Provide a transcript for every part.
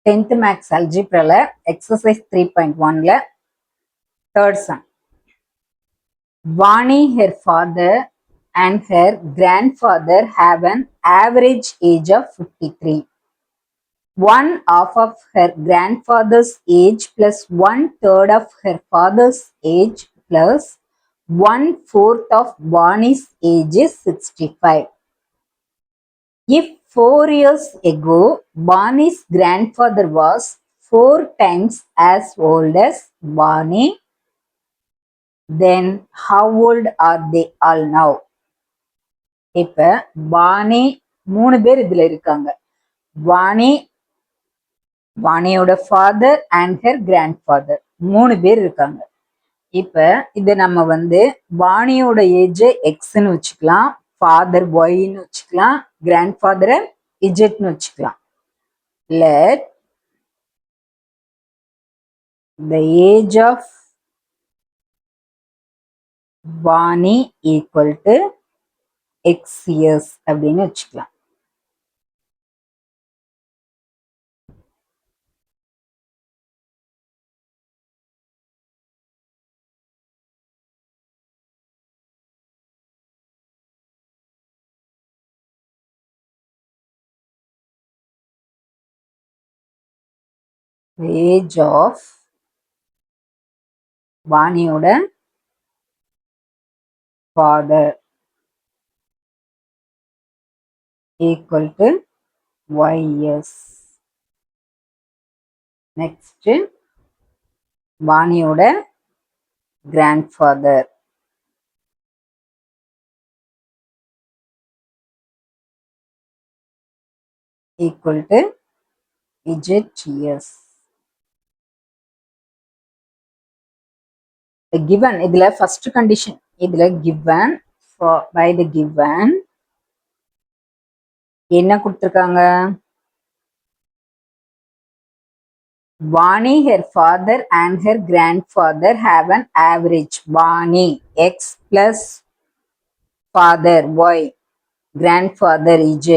10th Max Algebra exercise 3.1 third sum. Vani, her father and her grandfather have an average age of 53. One half of her grandfather's age plus 1/3 of her father's age plus 1/4 of Vani's age is 65. If 4 years ago Vani's grandfather was 4 times as old as Vani, then how old are they all now? இப்ப வாணி 3 பேர் இதுல இருக்காங்க. வாணியோட father and her grand father 3 பேர் இருக்காங்க. இப்ப இத நம்ம வாணியோட ஏஜ் எக்ஸ்ன்னு வச்சுக்கலாம், ஃபாதர் ஒய்ன்னு வச்சுக்கலாம், கிராண்ட் ஃபாதரை இஜெட்னு வச்சுக்கலாம். Let the age of Vani equal to x years அப்படின்னு வச்சுக்கலாம். The age of வாணியோட father equal to y years. Next, வாணியோட grandfather equal to z years. The given இதுல first condition இதுல given by the given என்ன கொடுத்திருக்காங்க? Vani, her father and her grandfather have an average. Vani x plus father y, grandfather z,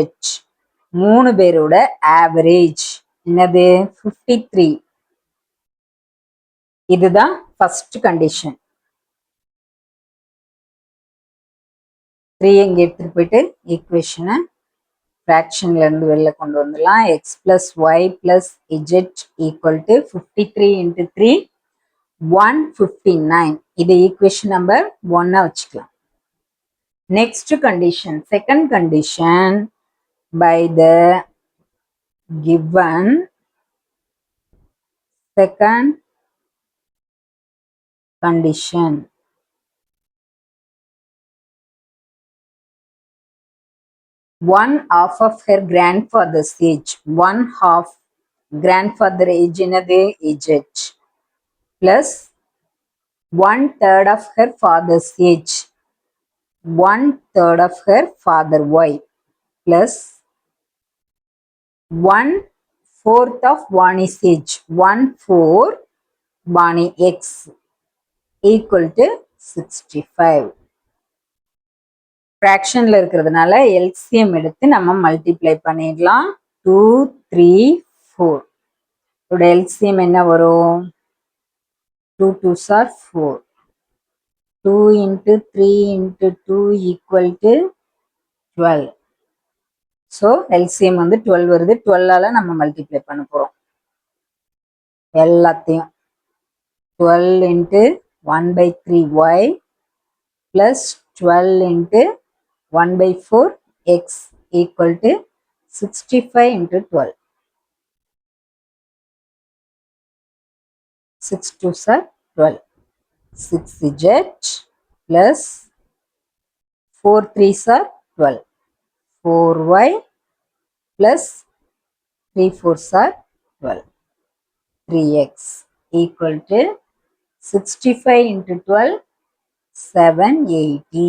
3 பேரோட average என்னது 53. இதுதான் first condition. 3 எங்க எடுத்துட்டு போயிட்டு ஈக்குவேஷனை ஃப்ராக்ஷன்ல இருந்து வெளில கொண்டு வந்துடலாம். X plus y plus z equal to 53 into 3 159. இது ஈக்குவேஷன் நம்பர் 1 வச்சுக்கலாம். Next condition, second condition, by the given second condition one half of her grandfather's age, one half grandfather age என்னது z plus 1/3 of her father's age, 1/3 of her father y plus 1/4 of Vani's age, 1/4 Vani x equal to 65. ஃப்ராக்ஷன்ல இருக்கிறதுனால LCM எடுத்து நம்ம multiply பண்ணிடலாம். 2 3 4 இதோட LCM என்ன வரும்? 2 2s are 4. 2 into 3 into 2 equal to 12. So LCM 12 வருது. 12ஆல நம்ம மல்டிப்ளை பண்ண போறோம் எல்லாத்தையும். 12 into 1/3y plus 12 into 1/4 x equal to 65 into 12. 6 2s are 12. 6z plus 4 3s are 12. 4y plus 3 4s are 12. 3x equal to 65 into 12, 780.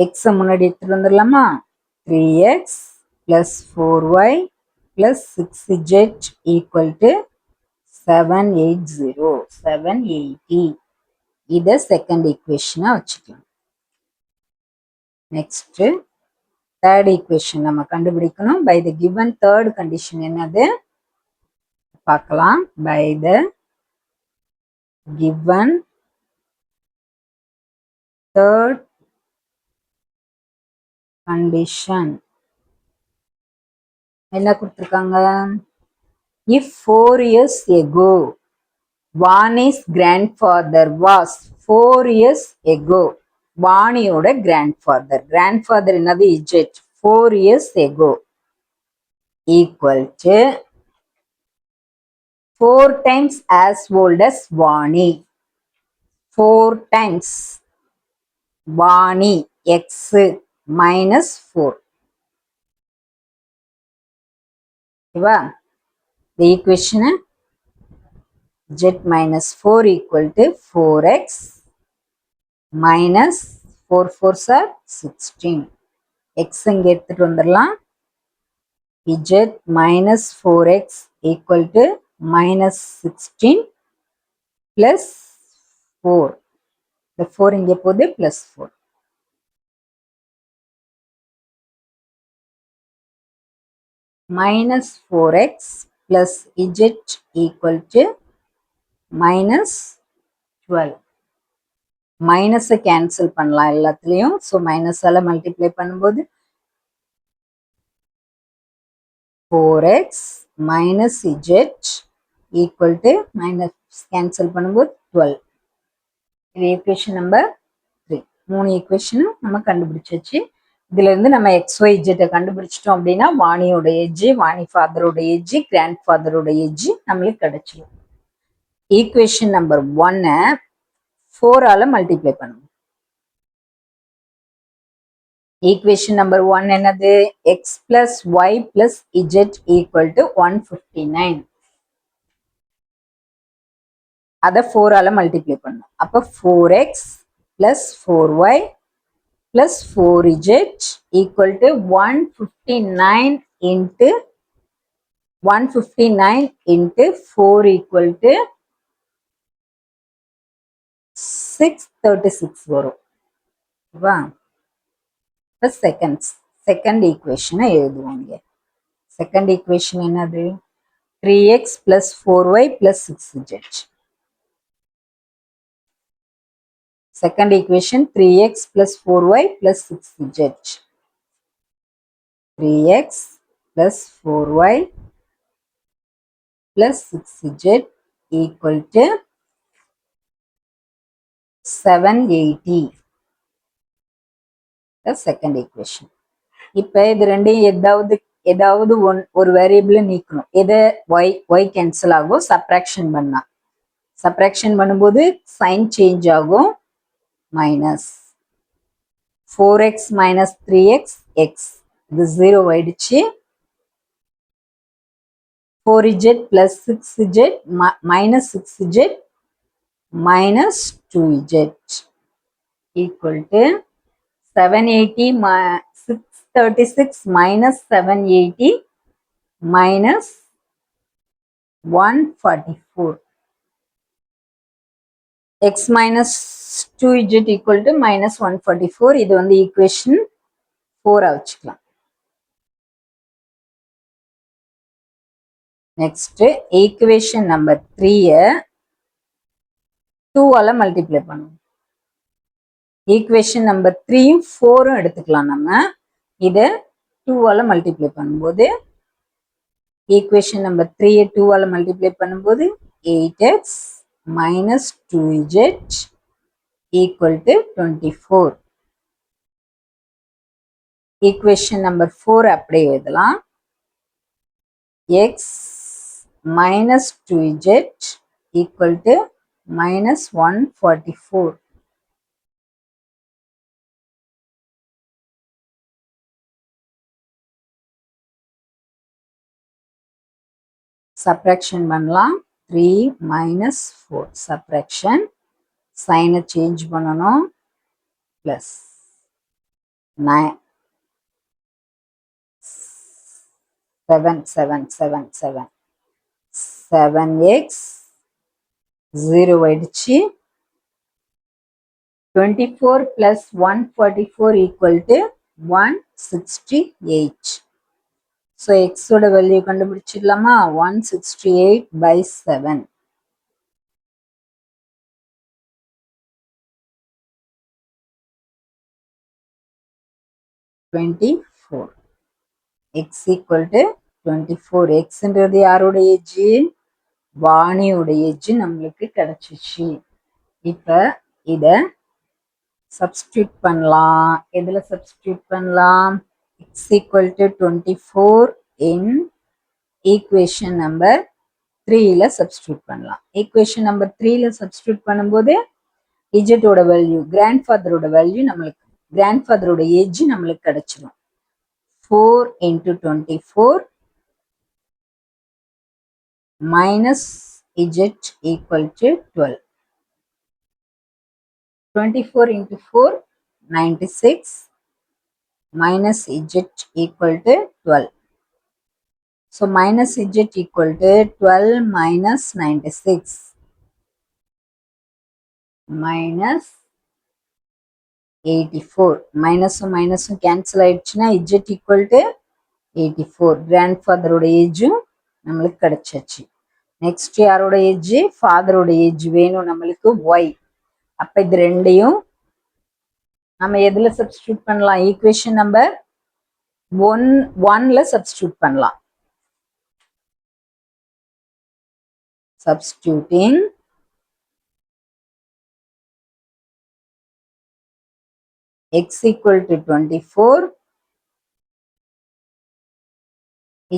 x முன்னாடி எடுத்துட்டு வந்துடலாமா? 3x plus 4y plus 6z equal to 780. 780. இதை second ஈக்குவேஷனா வச்சுக்கலாம். Next third equation நம்ம கண்டுபிடிக்கணும். By the given third condition என்னது பார்க்கலாம். By the given third condition என்ன கொடுத்திருக்காங்க? if 4 years ago Vani's grandfather was 4 years ago, வாணியோட grandfather என்னது Z 4 years ago equal to 4 times as old as Vani. 4 times Vani x minus 4. ஓகேவா? The equation z minus 4 equal to 4x minus 4 4s are 16. x இங்க எடுத்துட்டு வந்துடலாம். z minus 4x equal to minus 16 plus 4. The 4 இங்கே போகுது plus 4. Minus 4x plus z equal to minus 12. Minus cancel பண்ணலாம் எல்லாத்துலயும். So minus ஆல multiply பண்ணும்போது 4x minus z equal to minus cancel பண்ணும்போது 12. இது equation number 3. 3 equation நம்ம கண்டுபிடிச்சாச்சு. இதுல இருந்து நம்ம xyz கண்டுபிடிச்சிட்டோம் அப்படின்னா வாணியோட ஏஜ், வாணி ஃபாதரோட ஏஜ், கிராண்ட் ஃபாதரோட ஏஜ் நம்மளுக்கு கிடைச்சிடும். ஈக்குவேஷன் நம்பர் 1 4 ஆல மல்டிப்ளை பண்ணுவோம். ஈக்குவேஷன் நம்பர் 1 என்னது? x plus y plus z equal to 159. அதை 4 ஆல மல்டிப்ளை பண்ணும். அப்போ 4x plus 4y plus 4z equal to 159 into 159 into 4 equal to 636 வரும். ஓகேவா? செகண்ட் ஈக்குவேஷனை எழுதுவாங்க. செகண்ட் ஈக்குவேஷன் என்னது? 3x plus 4y plus 6z. Second equation 3x plus 4y plus 6z. 3x plus 4y plus 6z equal to 780. The second equation. இப்போ இது ரெண்டையும் ஏதாவது ஒரு வேரியபிள் நீக்கணும். எதை y கேன்சல் ஆகும் சப்ராக்ஷன் பண்ணா. சப்ராக்ஷன் பண்ணும்போது சைன் சேஞ்ச் ஆகும். Minus 4x minus 3x x. இது 0 ஆயிடுச்சு. 4z plus 6z minus 6z minus 2z equal to 780 636 minus 780 minus 144. x minus 2z equal to minus 144. இது வந்து equation 4 வச்சுக்கலாம். நெக்ஸ்ட் ஈக்குவேஷன் நம்பர் 3 2 ஆல மல்டிப்ளை பண்ணுவோம். ஈக்குவேஷன் நம்பர் 3யும் 4ம் எடுத்துக்கலாம். நம்ம இதை 2 ஆல மல்டிப்ளை பண்ணும்போது ஈக்குவேஷன் நம்பர் 3 2 ஆல மல்டிப்ளை பண்ணும்போது 8x minus 2z equal to 24. Equation number 4 அப்படியே எழுதலாம். x minus 2z equal to minus 144. Subtraction பண்ணலாம். 3 minus 4. Subtraction. Sign change பண்ணணும். Plus 9. 7 7 7 7. 7x 0 ஆயிடுச்சு. 24 plus 144 equal to 168. So x ஓட வேல்யூ கண்டுபிடிச்சிடலாமா? 168 by 7. 24. x equal to 24. xன்றது யாரோட ஏஜ்? வாணியோட ஏஜ் நம்மளுக்கு கிடைச்சிச்சு. இப்ப இத சப்ஸ்டியூட் பண்ணலாம். எதுல சப்ஸ்டியூட் பண்ணலாம்? x equal to 24 in equation number 3ல substitute பண்ணலாம். equation number 3ல சப்ஸ்டியூட் பண்ணும்போது z ஓட வேல்யூ, கிராண்ட்ஃபாதரோட வேல்யூ நம்மளுக்கு, கிராண்ட்ஃபாதரோட ஏஜ் நம்மளுக்கு கிடைச்சிடும். 4 into 24 minus z equal to 12. 24 into 4, 96 minus z equal to 12. So minus z equal to 12 minus 96 minus 84. minus cancel ஆயிடுச்சுன்னா z equal to 84. கிராண்ட்ஃபாதரோட ஏஜும் நம்மளுக்கு கிடைச்சாச்சு. Next யாரோட ஏஜ்? ஃபாதரோட ஏஜ் வேணும் நம்மளுக்கு, y. அப்ப இது ரெண்டையும் நம்ம எதுல சப்ஸ்டியூட் பண்ணலாம்? ஈக்குவேஷன் நம்பர் 1ல சப்ஸ்டியூட் பண்ணலாம். Substituting x equal to 24,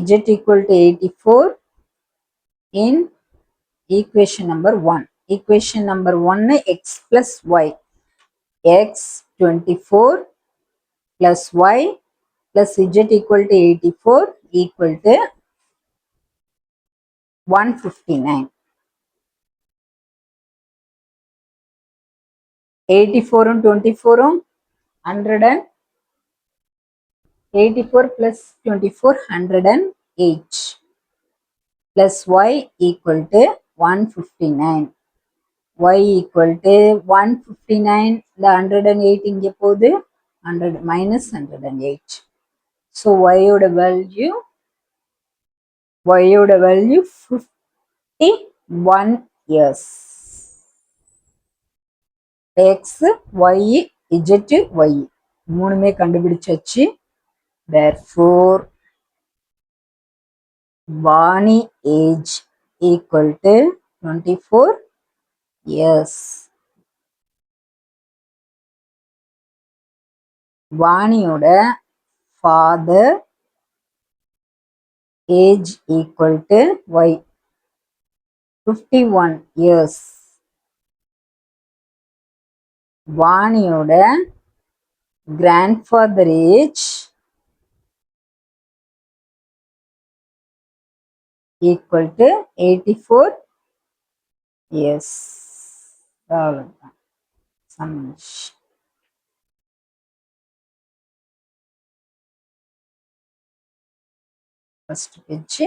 z equal to 84 in equation number 1. Equation number 1 x plus y. x 24 plus y plus z equal to 84 equal to 159. 84 and 24 184 plus 24 108 plus y equal to 159. y equal to 159. The 108 இங்கே போகுது, 100 minus 108. So y ஓட value 51 years. x, y, z, y மூணுமே கண்டுபிடிச்சாச்சு. Therefore Vani age equal to 24 years. வாணியோட father age equal to y, 51 years. வாணியோட grandfather age equal to 84 years. அவ்வளவுதான். First page.